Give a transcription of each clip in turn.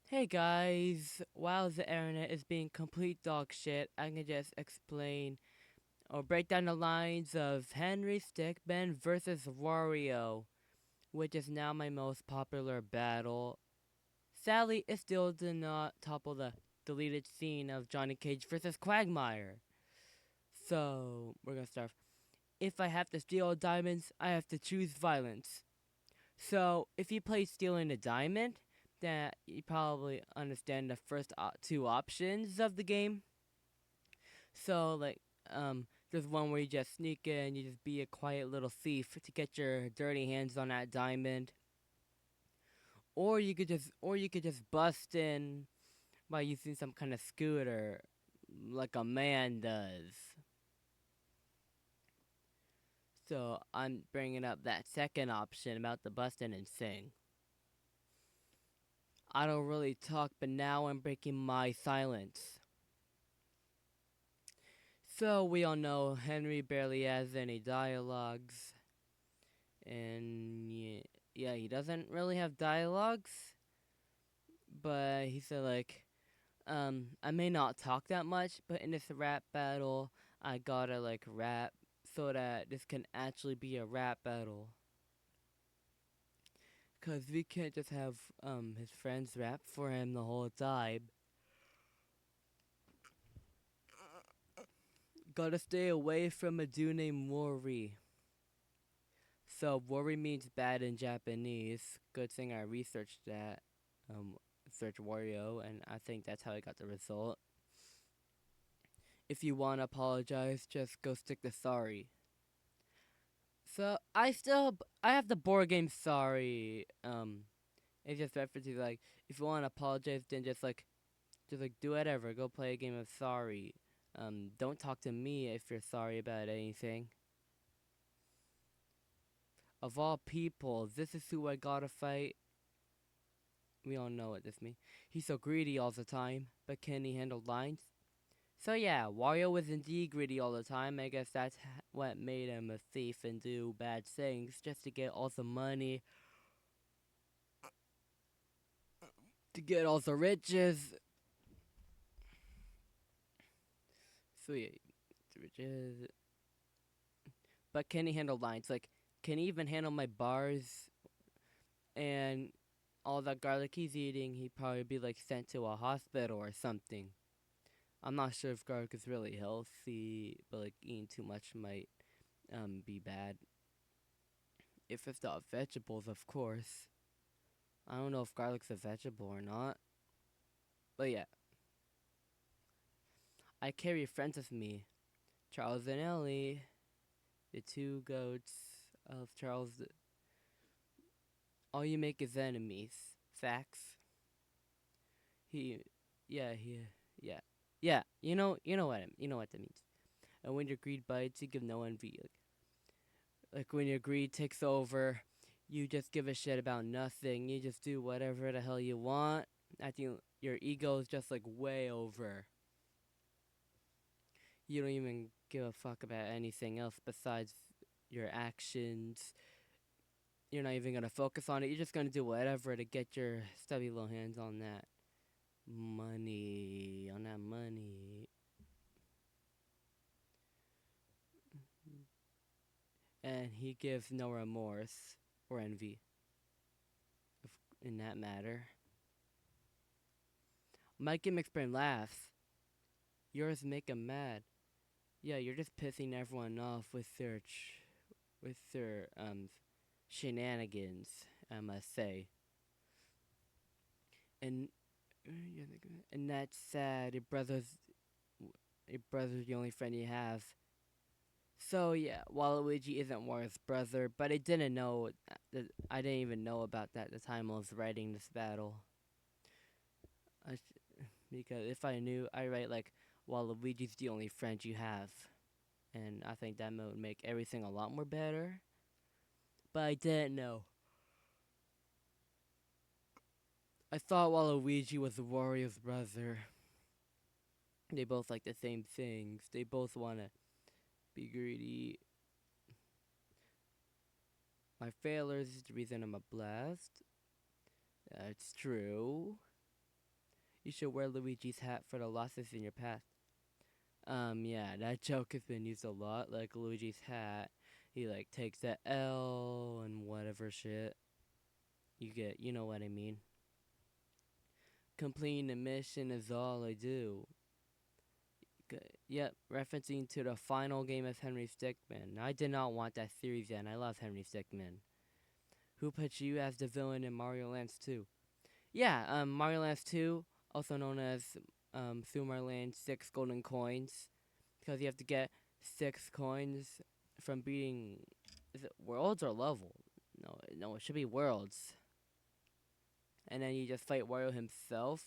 Hey guys, while the internet is being complete dog shit, I can just explain or break down the lines of Henry Stickmin versus Wario, which is now my most popular battle. Sadly, it still did not topple the deleted scene of Johnny Cage versus Quagmire. So, we're gonna start. If I have to steal diamonds, I have to choose violence. So, if you play stealing a diamond, then you probably understand the first two options of the game. So, there's one where you just sneak in, you just be a quiet little thief to get your dirty hands on that diamond, or you could just bust in by using some kind of scooter, like a man does. So, I'm bringing up that second option about the bustin' and sing. I don't really talk, but now I'm breaking my silence. So we all know Henry barely has any dialogues, and yeah, he doesn't really have dialogues. But he said I may not talk that much, but in this rap battle, I gotta rap so that this can actually be a rap battle. Cause we can't just have his friends rap for him the whole time. Gotta stay away from a dude named Mori. So worry means bad in Japanese. Good thing I researched that. Search Wario, and I think that's how I got the result. If you wanna apologize, just go stick to sorry. So I have the board game sorry. It just references if you wanna apologize, then just do whatever. Go play a game of sorry. Don't talk to me if you're sorry about anything. Of all people, this is who I gotta fight. We all know what this means. He's so greedy all the time, but can he handle lines? So yeah, Wario was indeed greedy all the time. I guess that's what made him a thief and do bad things just to get all the money, to get all the riches. So yeah, the riches. But can he handle lines? Can he even handle my bars and all that garlic he's eating? He'd probably be sent to a hospital or something. I'm not sure if garlic is really healthy, but eating too much might be bad. If it's not vegetables, of course. I don't know if garlic's a vegetable or not. But yeah, I carry friends with me. Charles and Ellie, the two goats of Charles. All you make is enemies. Facts. He, yeah, yeah, yeah. You know what that means. And when your greed bites, you give no envy. Like when your greed takes over, you just give a shit about nothing. You just do whatever the hell you want. I think your ego is just way over. You don't even give a fuck about anything else besides your actions. You're not even gonna focus on it. You're just gonna do whatever to get your stubby little hands on that money. On that money. And he gives no remorse or envy in that matter. My gimmicks brain laughs. Yours make him mad. Yeah, you're just pissing everyone off with their shenanigans, I must say. And and that's sad. Your brother's the only friend you have. So yeah, Waluigi isn't Wario's brother, but I didn't know that. I didn't even know about that at the time I was writing this battle. Because if I knew, I write Waluigi's the only friend you have, and I think that would make everything a lot more better. But I didn't know. I thought Waluigi was Wario's brother. They both like the same things. They both wanna be greedy. My failures is the reason I'm a blast. That's true. You should wear Luigi's hat for the losses in your past. Yeah, that joke has been used a lot. Like Luigi's hat, he like takes that L and whatever shit. You know what I mean. Completing the mission is all I do. Yep, referencing to the final game as Henry Stickmin. I did not want that series and I love Henry Stickmin. Who put you as the villain in Mario Lands 2? Yeah, Mario Lands 2, also known as Super Mario Land 6 Golden Coins, because you have to get 6 coins from beating. Is it worlds or level? No, it should be worlds. And then you just fight Wario himself.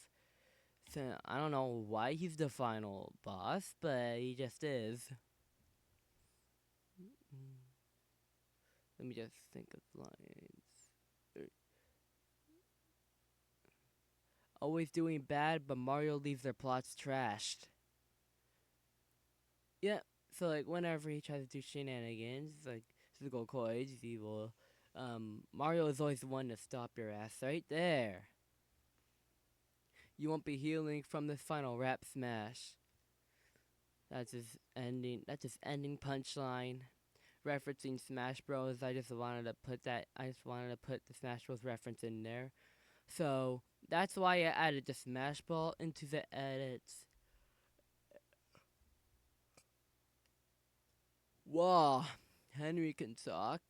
So I don't know why he's the final boss, but he just is. Let me just think of lines. Always doing bad, but Mario leaves their plots trashed. Yeah, so like whenever he tries to do shenanigans, like physical coins, evil, Mario is always the one to stop your ass right there. You won't be healing from this final rap smash. That's his ending. That's his ending punchline. Referencing Smash Bros. I just wanted to put that. I just wanted to put the Smash Bros. Reference in there. So that's why I added the Smash Ball into the edits. Wow, Henry can talk.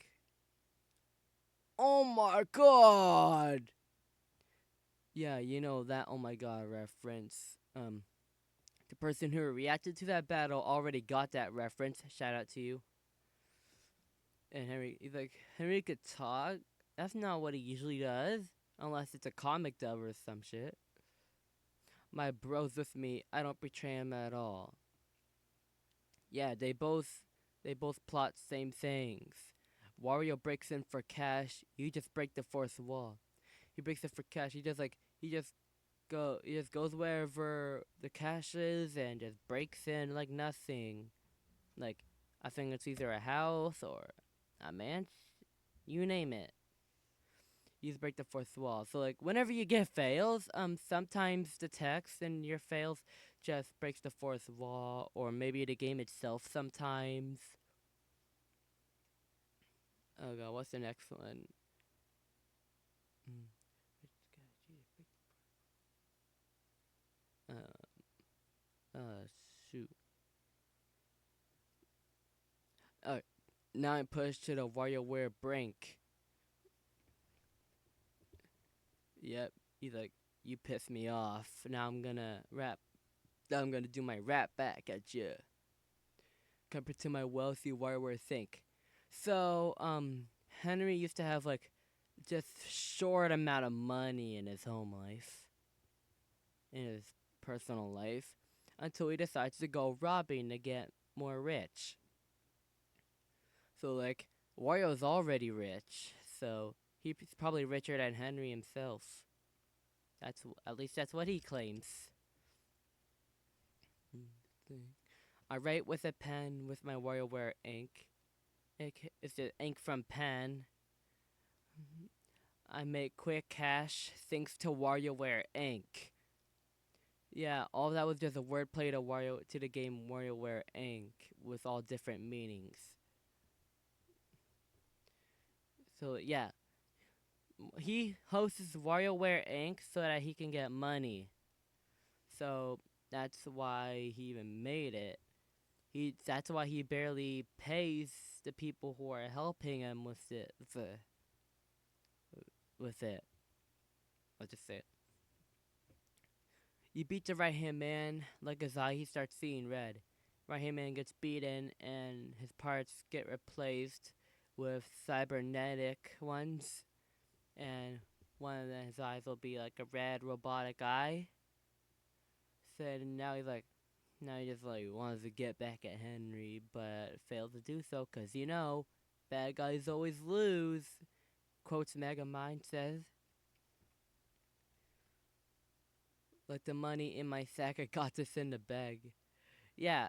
Oh my god! Yeah, you know that oh my god reference. The person who reacted to that battle already got that reference. Shout out to you. And he's like, Henry could talk? That's not what he usually does. Unless it's a comic dub or some shit. My bro's with me. I don't betray him at all. Yeah, they both plot same things. Wario breaks in for cash. You just break the fourth wall. He breaks it for cash. He just goes wherever the cash is and just breaks in like nothing. Like I think it's either a house or a mansion, you name it. You just break the fourth wall. So like whenever you get fails, sometimes the text in your fails just breaks the fourth wall, or maybe the game itself sometimes. Oh god, what's the next one? Mm. Uh, shoot. Uh, Now I'm pushed to the WarioWare brink. Yep, he's like, you pissed me off. Now I'm gonna rap. Now I'm gonna do my rap back at you. Compared to my wealthy WarioWare think. So, Henry used to have like just short amount of money in his home life, in his personal life, until he decides to go robbing to get more rich. So like Wario's already rich, so he's probably richer than Henry himself. At least that's what he claims. I write with a pen with my WarioWare ink. It's the ink from pen. I make quick cash thanks to WarioWare ink. Yeah, all that was just a wordplay to the game WarioWare ink with all different meanings. So yeah, he hosts WarioWare Inc. so that he can get money. So that's why he even made it. That's why he barely pays the people who are helping him with it. With it. Let's just say it. You beat the right hand man, like his eye, he starts seeing red. Right hand man gets beaten, and his parts get replaced with cybernetic ones, and one of his eyes will be like a red robotic eye. So now he just like wants to get back at Henry, but fails to do so because bad guys always lose. Quotes Megamind says, "Like the money in my sack, I got this in the bag." Yeah,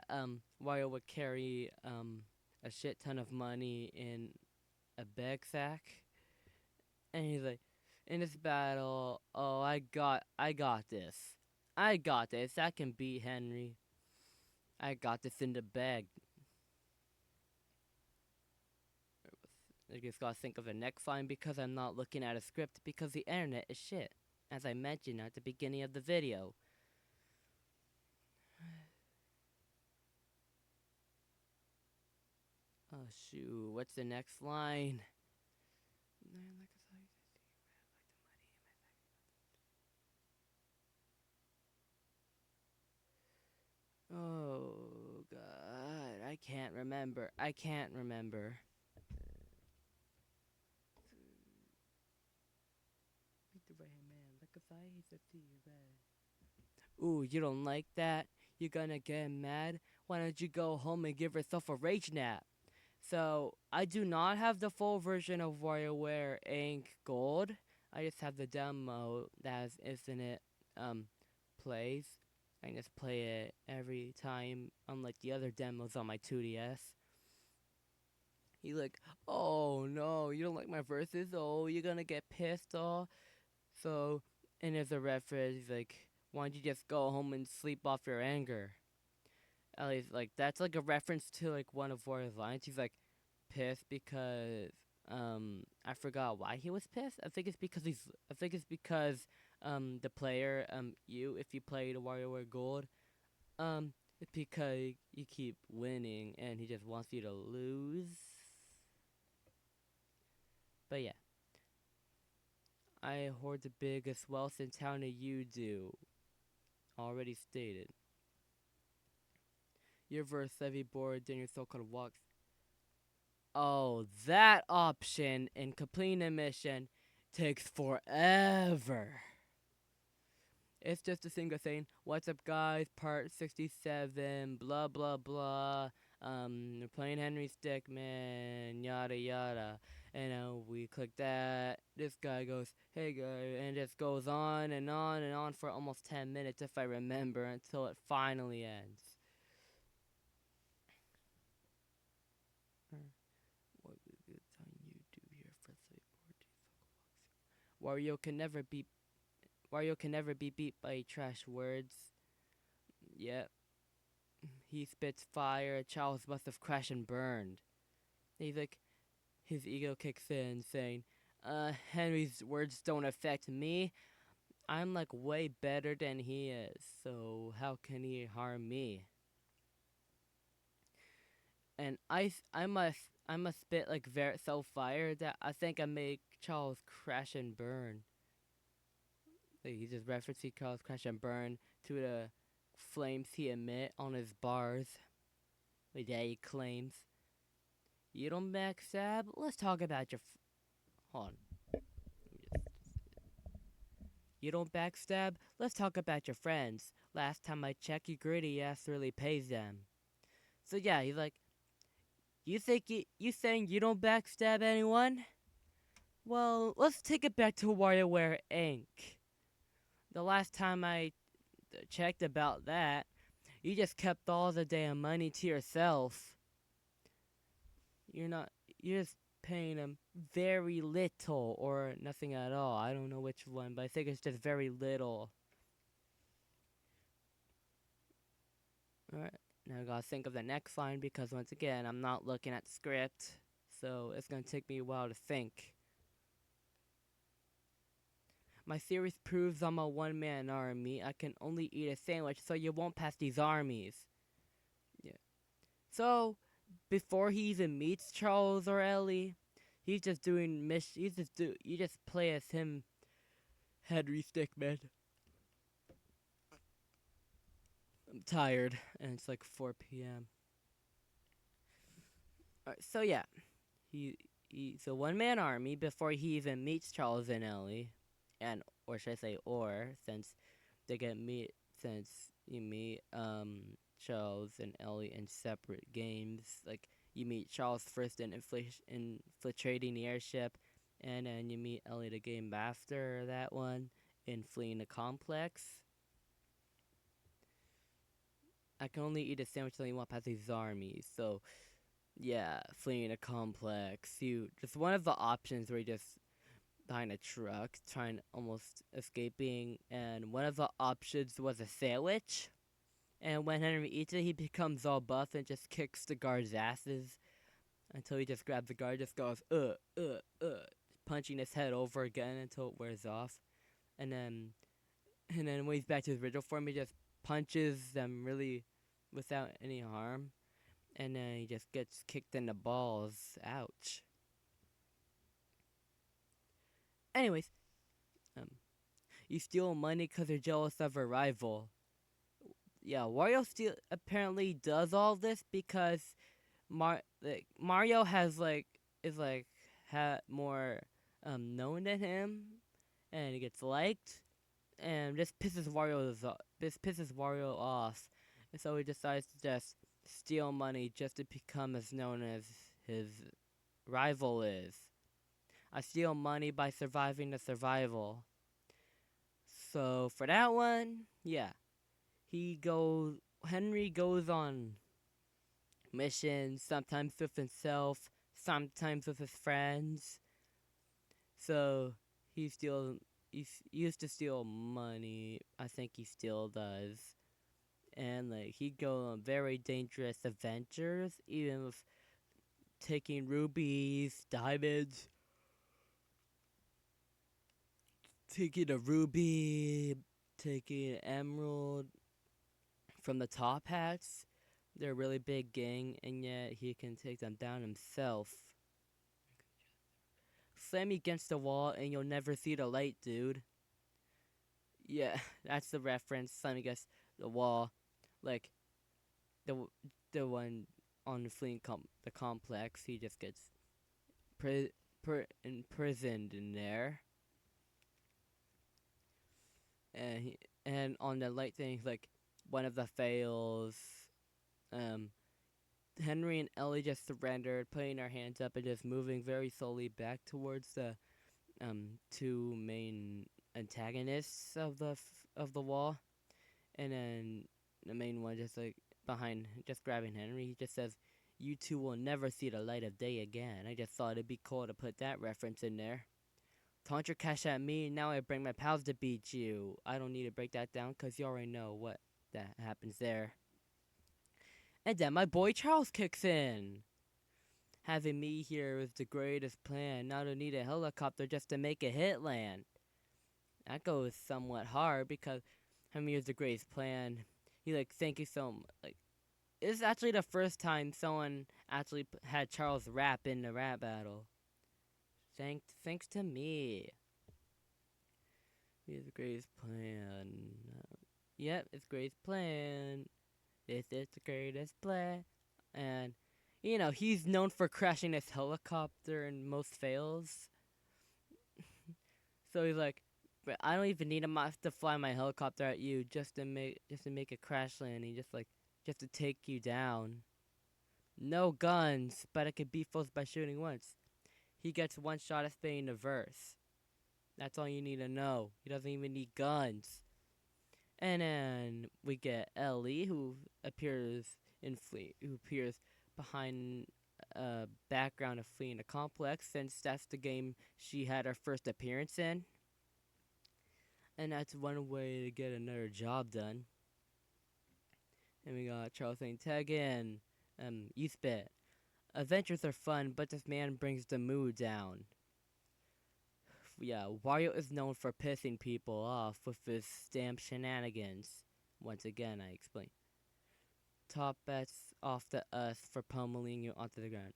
Wario would carry a shit ton of money in a bag sack, and he's like, in this battle, oh, I got this. I got this. I can beat Henry. I got this in the bag. I just gotta think of the next line because I'm not looking at a script because the internet is shit. As I mentioned at the beginning of the video. Oh shoot, what's the next line? Oh god, I can't remember. I can't remember. Ooh, you don't like that? You're gonna get mad? Why don't you go home and give yourself a rage nap? So, I do not have the full version of WarioWare Inc. Gold. I just have the demo that has infinite plays. I can just play it every time, unlike the other demos on my 2DS. He's like, oh no, you don't like my verses? Oh, you're gonna get pissed off? So, and there's a reference, he's like, why don't you just go home and sleep off your anger? At least, like, that's like a reference to like one of Wario's lines. He's like pissed because I forgot why he was pissed. I think it's because the player you, if you played WarioWare Gold, it's because you keep winning and he just wants you to lose. But yeah, I hoard the biggest wealth in town that you do. Already stated. Your verse heavy board, then your so-called walks. Oh, that option in completing a mission takes forever. It's just a single saying, what's up guys, part 67, blah blah blah, we're playing Henry Stickmin, yada yada, and we click that, this guy goes, hey guy, and it just goes on and on and on for almost 10 minutes if I remember, until it finally ends. What is it you do here for Wario can never be Wario can never be beat by trash words. Yep. He spits fire, Charles must have crashed and burned. He's like, his ego kicks in, saying, Henry's words don't affect me. I'm like way better than he is, so how can he harm me? And I must spit like so fire that I think I make Charles crash and burn. Like, he's just referencing Charles crash and burn to the flames he emit on his bars. Like, yeah, he claims. You don't backstab? Let's talk about your. Hold on. You don't backstab? Let's talk about your friends. Last time I checked, your gritty ass really pays them. So yeah, he's like, you think you saying you don't backstab anyone? Well, let's take it back to WarioWare Inc. The last time I checked about that, you just kept all the damn money to yourself. You're just paying them very little or nothing at all. I don't know which one, but I think it's just very little. Alright, now I gotta think of the next line because once again, I'm not looking at the script, so it's gonna take me a while to think. My theory proves I'm a one-man army. I can only eat a sandwich, so you won't pass these armies. Yeah. So, before he even meets Charles or Ellie, he's just doing you just play as him, Henry Stickmin. I'm tired, and it's like 4 p.m. Alright, so yeah, he's a one-man army before he even meets Charles and Ellie, and or should I say since they get meet since you meet Charles and Ellie in separate games. Like, you meet Charles first in infiltrating the airship, and then you meet Ellie the game after that one in fleeing the complex. I can only eat a sandwich that you want past these armies, so yeah, fleeing a complex. Just one of the options where you just behind a truck, trying almost escaping, and one of the options was a sandwich. And when Henry eats it, he becomes all buff and just kicks the guard's asses until he just grabs the guard, just goes punching his head over again until it wears off, and then when he's back to his original form, he just punches them really without any harm, and then he just gets kicked in the balls. Ouch. Anyways, um, you steal money because you're jealous of a rival. Yeah, Wario still apparently does all this because Mario has is more known than him, and he gets liked, and this pisses Wario off, and so he decides to just steal money just to become as known as his rival is. I steal money by surviving the survival. So for that one, yeah, Henry goes on missions, sometimes with himself, sometimes with his friends. So he used to steal money. I think he still does. And like he'd go on very dangerous adventures, even with taking rubies, diamonds, taking a ruby, taking an emerald from the top hats. They're a really big gang, and yet he can take them down himself. Slam me against the wall, and you'll never see the light, dude. Yeah, that's the reference. Slam me against the wall, like the one on the complex. He just gets imprisoned in there, and on the light thing, like one of the fails. Um, Henry and Ellie just surrendered, putting their hands up and just moving very slowly back towards the two main antagonists of the wall, and then the main one just like behind, just grabbing Henry. He just says, "You two will never see the light of day again." I just thought it'd be cool to put that reference in there. Taunt your cash at me, now I bring my pals to beat you. I don't need to break that down because you already know what that happens there. And then my boy Charles kicks in. Having me here was the greatest plan. Now to need a helicopter just to make a hit land. That goes somewhat hard because having is the greatest plan. He thank you so much. It's actually the first time someone actually had Charles rap in the rap battle. Thanks to me. He's the greatest plan. Yep, it's the greatest plan. This is the greatest plan. And, he's known for crashing his helicopter in most fails. So he's like, but I don't even need to fly my helicopter at you just to make a crash landing, just to take you down. No guns, but I could beat foes by shooting once. He gets one shot at spinning the verse. That's all you need to know. He doesn't even need guns. And then we get Ellie, who appears behind a background of fleeing the complex, since that's the game she had her first appearance in. And that's one way to get another job done. And we got Charles saying, tag in, you spit. Adventures are fun, but this man brings the mood down. Yeah, Wario is known for pissing people off with his stamp shenanigans. Once again, I explain. Top bets off to us for pummeling you onto the ground.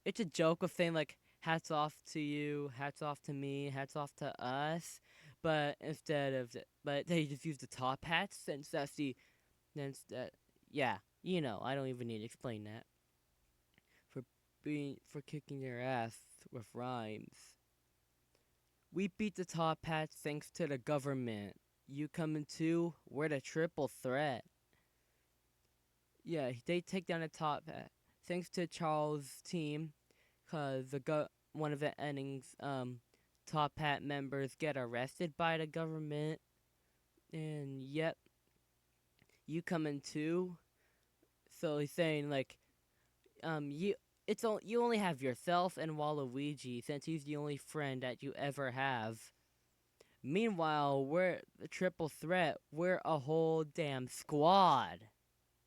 It's a joke of saying, hats off to you, hats off to me, hats off to us. But but they just use the top hats since yeah, I don't even need to explain that. For kicking your ass with rhymes. We beat the top hats thanks to the government. You coming too? We're the triple threat. Yeah, they take down the top hat thanks to Charles' team, cause one of the endings top hat members get arrested by the government, and yep, you coming too? So he's saying you only have yourself and Waluigi since he's the only friend that you ever have. Meanwhile, we're the triple threat. We're a whole damn squad.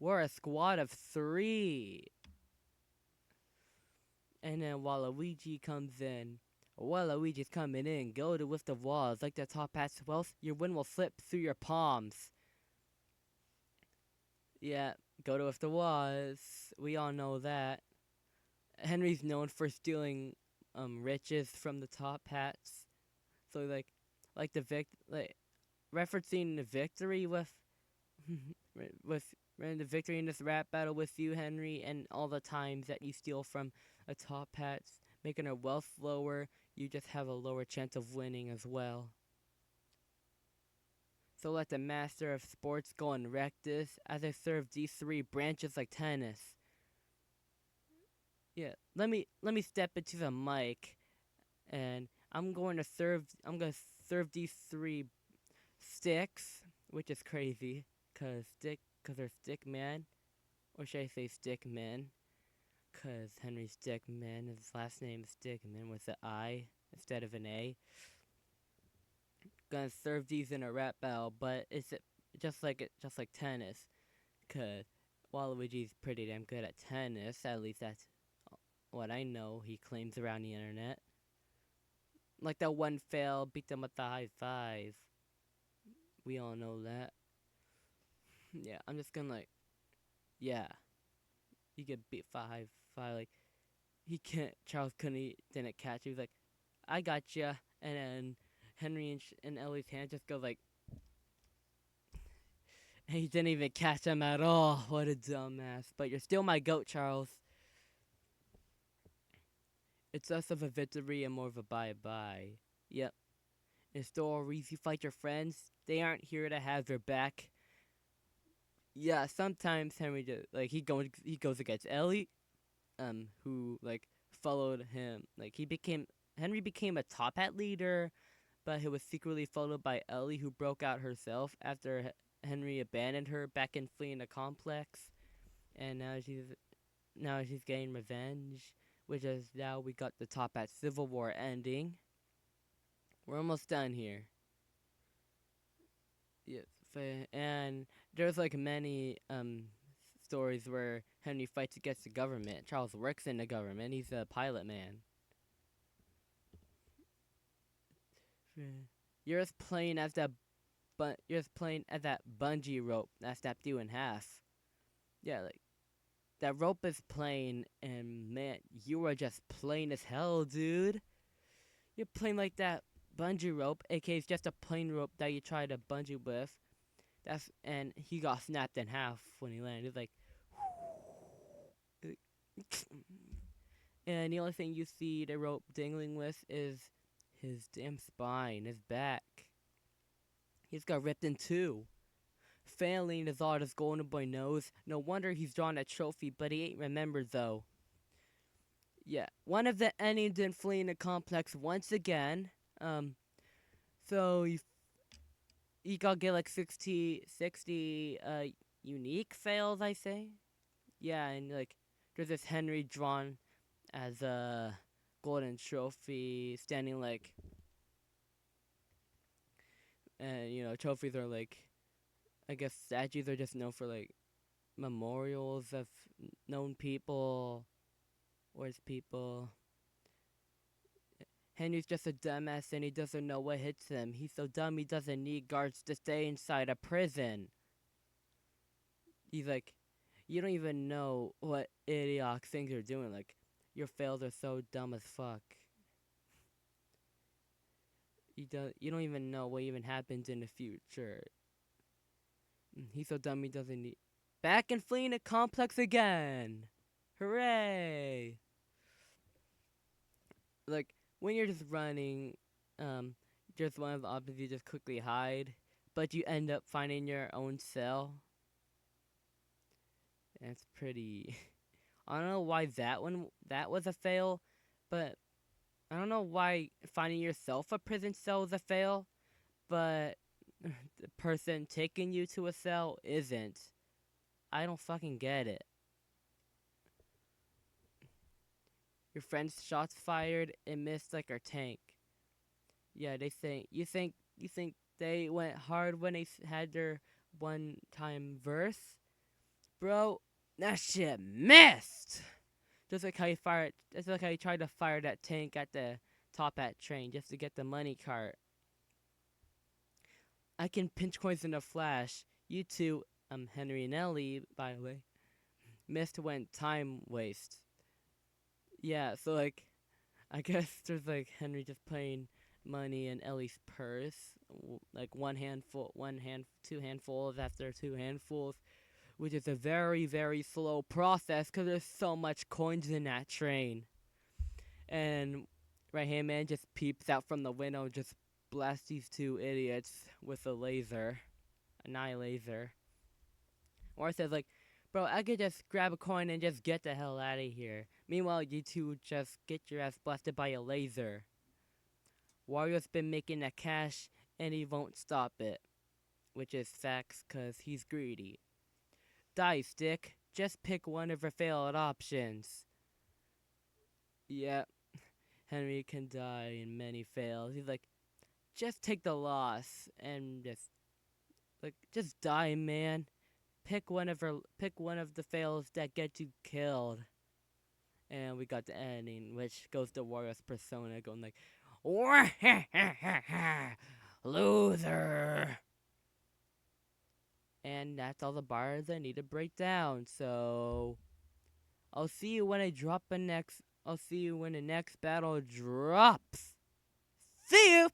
We're a squad of 3. And then Waluigi comes in. Waluigi's coming in. Go to with the walls. Like the top hat's wealth, your wind will slip through your palms. Yeah, go to with the walls. We all know that. Henry's known for stealing riches from the top hats. So like like referencing the victory with with the victory in this rap battle with you, Henry, and all the times that you steal from a top hats, making her wealth lower, you just have a lower chance of winning as well. So let the master of sports go and wreck this as I serve these 3 branches like tennis. Yeah, let me step into the mic and I'm gonna serve these 3 sticks, which is crazy, cause they're Stickman, or should I say Stickmin? Cause Henry Stickmin, his last name is Stickmin with an I instead of an A. Gonna serve these in a rap battle, but it's just like tennis, cause Waluigi's pretty damn good at tennis. At least that's what I know. He claims around the internet. Like that one fail, beat them with the high 5. We all know that. Yeah, I'm just gonna yeah, you get beat 5. Like he can't. Charles couldn't didn't catch. He was like, I got ya, and then Henry and Ellie's hand just goes like, he didn't even catch him at all. What a dumbass! But you're still my goat, Charles. It's less of a victory and more of a bye-bye. Yep. In stories, you fight your friends. They aren't here to have your back. Yeah, sometimes Henry he goes against Ellie, who followed him. Henry became a top hat leader, but he was secretly followed by Ellie, who broke out herself after Henry abandoned her back in fleeing the complex, and now she's getting revenge. Which is now we got the top hat Civil War ending. We're almost done here. Yes, and there's many stories where Henry fights against the government. Charles works in the government. He's a pilot man. You're just playing as that bungee rope that snapped you in half. Yeah, that rope is plain, and man, you are just plain as hell, dude. You're playing like that bungee rope, aka it's just a plain rope that you try to bungee with. And he got snapped in half when he landed. Like, and the only thing you see the rope dangling with is his damn spine, his back. He's got ripped in 2. Failing is all this golden boy knows. No wonder he's drawn a trophy, but he ain't remembered though. Yeah, one of the endings didn't flee in the complex once again. So you gotta get 60 unique fails, I say. Yeah, and there's this Henry drawn as a golden trophy, standing and trophies are I guess statues are just known for memorials of known people, where's people. Henry's just a dumbass and he doesn't know what hits him. He's so dumb he doesn't need guards to stay inside a prison. He's you don't even know what idiotic things you're doing. Your fails are so dumb as fuck. You don't even know what even happens in the future. He's so dumb he doesn't need. Back and fleeing the complex again! Hooray! When you're just running, just one of the options you just quickly hide, but you end up finding your own cell. That's pretty. I don't know why that was a fail, but I don't know why finding yourself a prison cell is a fail, but the person taking you to a cell isn't. I don't fucking get it. Your friend's shots fired and missed like our tank. Yeah, they think you think they went hard when they had their one-time verse, bro. That shit missed. Just like how you fired. Just like how you tried to fire that tank at the top hat train just to get the money cart. I can pinch coins in a flash. You two, Henry and Ellie, by the way, missed when time waste. Yeah, so like, I guess there's like Henry just playing money in Ellie's purse, like one handful, two handfuls after two handfuls, which is a very, very slow process because there's so much coins in that train. And right hand man just peeps out from the window and just blasts these two idiots with a laser, an eye laser. Or says like, bro, I could just grab a coin and just get the hell out of here. Meanwhile, you two just get your ass blasted by a laser. Wario's been making that cash and he won't stop it. Which is facts cause he's greedy. Die, Stick. Just pick one of your failed options. Yeah, Henry can die in many fails. He's like, just take the loss and just die, man. Pick one of the fails that get you killed. And we got the ending, which goes to Wario's persona going like, loser. And that's all the bars I need to break down. So I'll see you when I'll see you when the next battle drops. See you.